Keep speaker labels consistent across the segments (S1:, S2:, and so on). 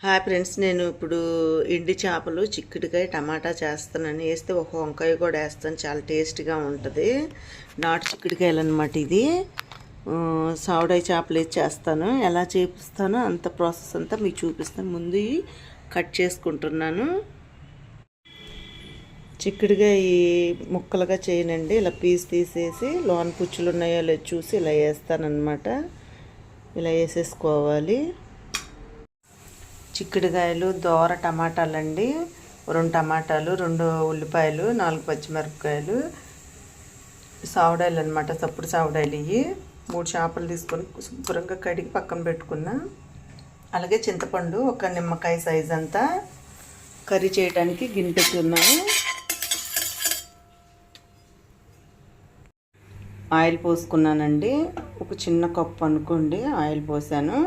S1: Hi friends, నేను ఇప్పుడు ఎండి చేపలు, చిక్కుడుకాయ, టమాటా చేస్తానని వేస్తే ఒక వంకాయ కూడా వేస్తాను. చాలా టేస్ట్గా ఉంటుంది. నాటు చిక్కుడుకాయలు అనమాట ఇది. సావడాయి చేపలు వేసి చేస్తాను. ఎలా చేపిస్తానో అంత ప్రాసెస్ అంతా మీకు చూపిస్తాను. ముందు కట్ చేసుకుంటున్నాను. చిక్కుడుకాయ ముక్కలుగా చేయనండి, ఇలా పీస్ తీసేసి లోన పుచ్చులు ఉన్నాయో లేదో చూసి ఇలా వేస్తానన్నమాట. ఇలా వేసేసుకోవాలి. చిక్కుడుకాయలు, దోర టమాటాలు అండి, 2 టమాటాలు, 2 ఉల్లిపాయలు, 4 పచ్చిమిరపకాయలు, సావడాయిలు అనమాట, సప్పుడు సావడాయిలు. ఇవి 3 చేపలు తీసుకొని శుభ్రంగా కడిగి పక్కన పెట్టుకున్నా. అలాగే చింతపండు, ఒక నిమ్మకాయ సైజ్ అంతా కర్రీ చేయడానికి గిన్నె పెట్టుకున్నాను. ఆయిల్ పోసుకున్నానండి, ఒక చిన్న కప్పు అనుకోండి ఆయిల్ పోసాను.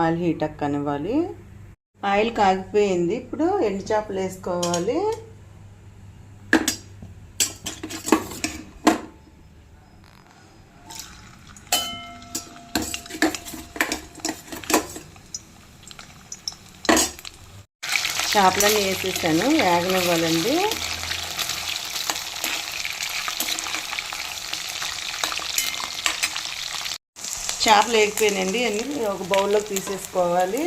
S1: ఆయిల్ హీట్ అక్కనివ్వాలి. ఆయిల్ కాగిపోయింది. ఇప్పుడు ఎండు చేపలు వేసుకోవాలి. చేపలన్నీ వేసేసాను, వేగనివ్వాలండి. చేపలు వేగిపోయినాయండి, అన్నీ ఒక బౌల్లోకి తీసేసుకోవాలి.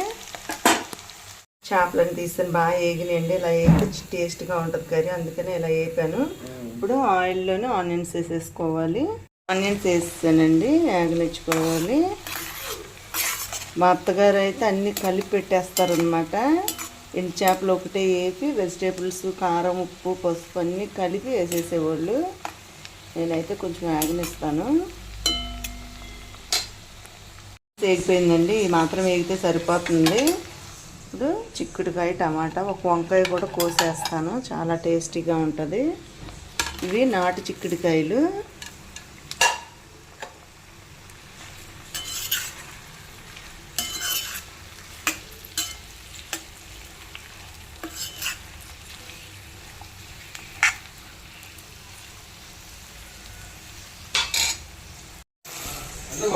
S1: చేపలను తీసుకొని బాగా వేగినాయండి. ఇలా వేగితే టేస్ట్గా ఉంటుంది కర్రీ, అందుకనే ఇలా వేపాను. ఇప్పుడు ఆయిల్లోనే ఆనియన్స్ వేసేసుకోవాలి. ఆనియన్స్ వేసేసానండి, వేగనిచ్చుకోవాలి. మా అత్తగారు అయితే అన్నీ కలిపి పెట్టేస్తారనమాట. ఎండు చేపలు ఒకటే వేపి వెజిటేబుల్స్, కారం, ఉప్పు, పసుపు అన్నీ కలిపి వేసేసేవాళ్ళు. నేనైతే కొంచెం వేగనిస్తాను. వేగిపోయిందండి, ఈ మాత్రం వేగితే సరిపోతుంది. ఇప్పుడు చిక్కుడుకాయ, టమాటా, ఒక వంకాయ కూడా కోసేస్తాను, చాలా టేస్టీగా ఉంటుంది. ఇవి నాటు చిక్కుడుకాయలు.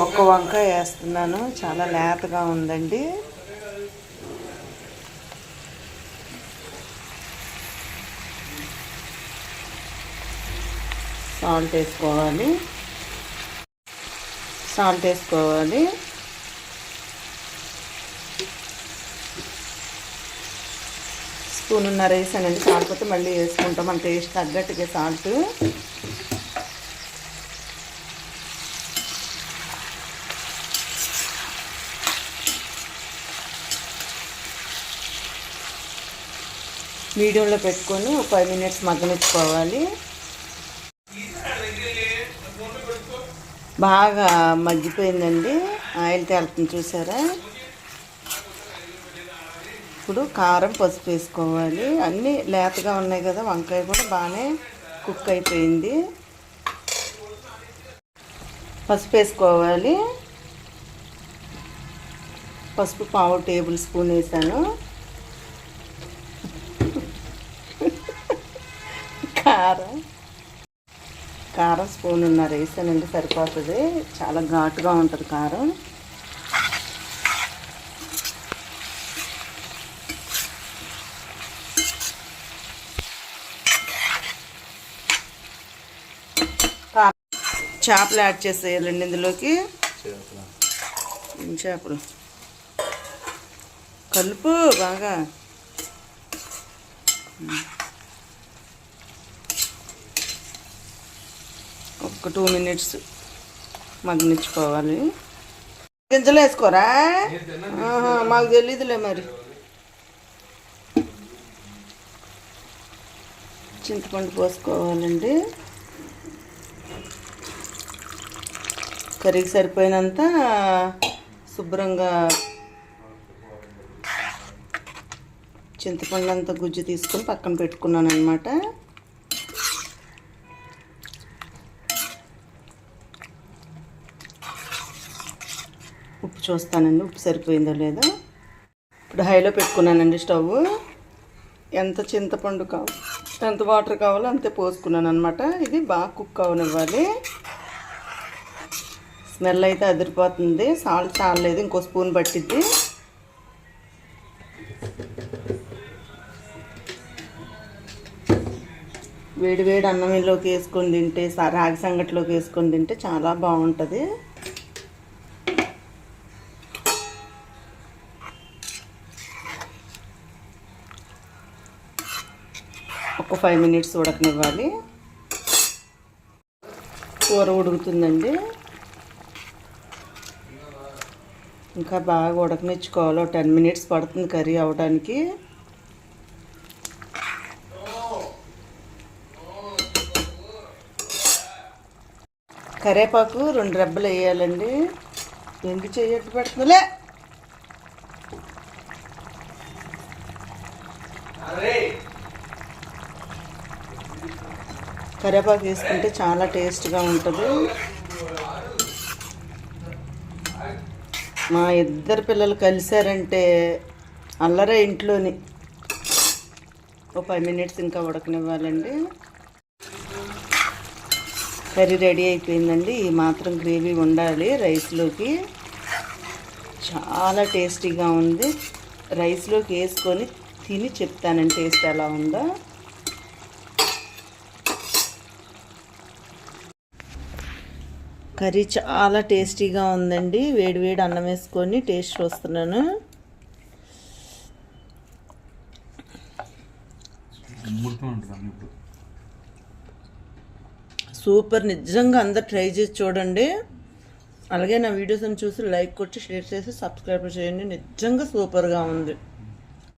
S1: ఒక వంకాయ వేస్తున్నాను, చాలా లేతగా ఉందండి. సాల్ట్ వేసుకోవాలి. స్పూనున్నర వేసానండి, కాకపోతే మళ్ళీ వేసుకుంటాం మన టేస్ట్ తగ్గట్టుగా సాల్ట్. మీడియంలో పెట్టుకొని ఒక 5 మినిట్స్ మగ్గనిచ్చుకోవాలి. బాగా మగ్గిపోయిందండి, ఆయిల్ తేలుతుంది చూసారా. ఇప్పుడు కారం, పసుపు వేసుకోవాలి. అన్నీ లేతగా ఉన్నాయి కదా, వంకాయ కూడా బాగానే కుక్ అయిపోయింది. పసుపు వేసుకోవాలి. పసుపు 1/2 టేబుల్ స్పూన్ వేసాను. కారం స్పూనున్నర వేసానండి, సరిపోతుంది. చాలా ఘాటుగా ఉంటుంది కారం. చేపలు యాడ్ చేసేయాలండి ఇందులోకి. చేపలు కలుపు బాగా. ఒక 2 మినిట్స్ మగ్గనిచ్చుకోవాలి. గింజలు వేసుకోరా, మాకు తెలీదులే మరి. చింతపండు పోసుకోవాలండి, కర్రీకి సరిపోయినంత. శుభ్రంగా చింతపండు అంతా గుజ్జు తీసుకొని పక్కన పెట్టుకున్నాను అనమాట. ఉప్పు చూస్తానండి, ఉప్పు సరిపోయిందో లేదో. ఇప్పుడు హైలో పెట్టుకున్నానండి స్టవ్. ఎంత చింతపండు కావాలి, ఎంత వాటర్ కావాలో అంతే పోసుకున్నాను అనమాట. ఇది బాగా కుక్ అవనివ్వాలి. స్మెల్ అయితే అదిరిపోతుంది. సాల్ట్ చాలలేదు, ఇంకో స్పూన్ పట్టిద్ది. వేడి వేడి అన్నంలోకి వేసుకొని తింటే, రాగి సంగటిలోకి వేసుకొని తింటే చాలా బాగుంటుంది. ఒక 5 మినిట్స్ ఉడకనివ్వాలి. కూర ఉడుకుతుందండి. ఇంకా బాగా ఉడకనిచ్చుకోవాలి. 10 మినిట్స్ పడుతుంది కర్రీ అవడానికి. కరివేపాకు 2 రెబ్బలు వేయాలండి. ఎందుకు చెయ్యట్టు పెడుతుందిలే. కరివేపాకు వేసుకుంటే చాలా టేస్ట్గా ఉంటుంది. మా 2 పిల్లలు కలిసారంటే అల్లరే ఇంట్లోని. ఒక 5 మినిట్స్ ఇంకా ఉడకనివ్వాలండి. కర్రీ రెడీ అయిపోయిందండి. ఈ మాత్రం గ్రేవీ ఉండాలి రైస్లోకి. చాలా టేస్టీగా ఉంది. రైస్లోకి వేసుకొని తిని చెప్తానండి టేస్ట్ ఎలా ఉందో. కర్రీ చాలా టేస్టీగా ఉందండి. వేడి వేడి అన్నం వేసుకొని టేస్ట్ చూస్తున్నాను. సూపర్. నిజంగా అందరు ట్రై చేసి చూడండి. అలాగే నా వీడియోస్ని చూసి లైక్ కొట్టి షేర్ చేసి సబ్స్క్రైబ్ చేయండి. నిజంగా సూపర్గా ఉంది.